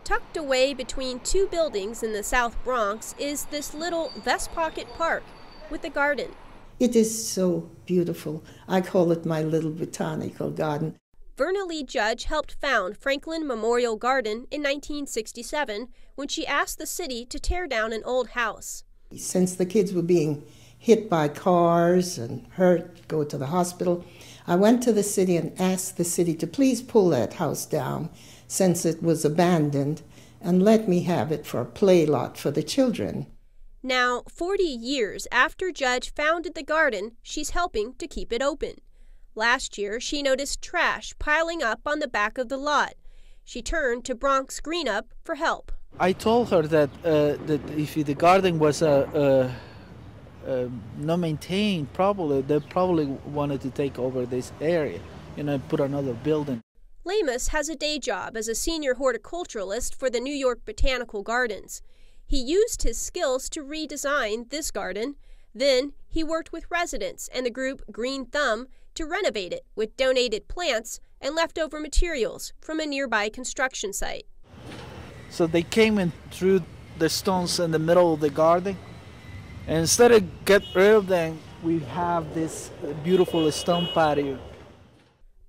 Tucked away between two buildings in the South Bronx is this little vest pocket park with a garden. It is so beautiful. I call it my little botanical garden. Verna Lee Judge helped found Franklin Memorial Garden in 1967 when she asked the city to tear down an old house. Since the kids were being hit by cars and hurt, go to the hospital, I went to the city and asked the city to please pull that house down since it was abandoned and let me have it for a play lot for the children. Now, 40 years after Judge founded the garden, she's helping to keep it open. Last year, she noticed trash piling up on the back of the lot. She turned to Bronx Greenup for help. I told her that if the garden was not maintained properly, they probably wanted to take over this area, put another building. Lamus has a day job as a senior horticulturalist for the New York Botanical Gardens. He used his skills to redesign this garden. Then he worked with residents and the group Green Thumb to renovate it with donated plants and leftover materials from a nearby construction site. So they came and threw the stones in the middle of the garden. And instead of get rid of them, we have this beautiful stone patio.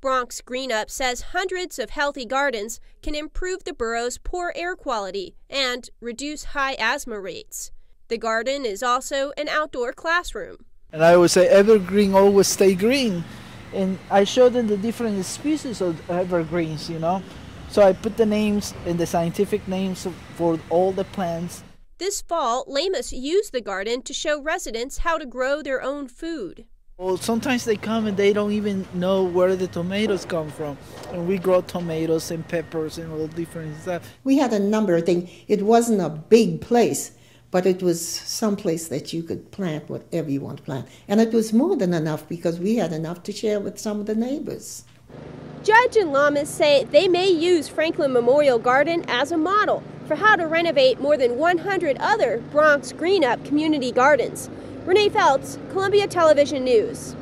Bronx Greenup says hundreds of healthy gardens can improve the borough's poor air quality and reduce high asthma rates. The garden is also an outdoor classroom. And I always say, evergreen always stay green. And I showed them the different species of evergreens, So I put the names and the scientific names for all the plants. This fall, Lamus used the garden to show residents how to grow their own food. Well, sometimes they come and they don't even know where the tomatoes come from. And we grow tomatoes and peppers and all different stuff. We had a number of things. It wasn't a big place, but it was some place that you could plant whatever you want to plant. And it was more than enough because we had enough to share with some of the neighbors. Judge and Lamas say they may use Franklin Memorial Garden as a model for how to renovate more than 100 other Bronx Greenup community gardens. Renee Feltz, Columbia Television News.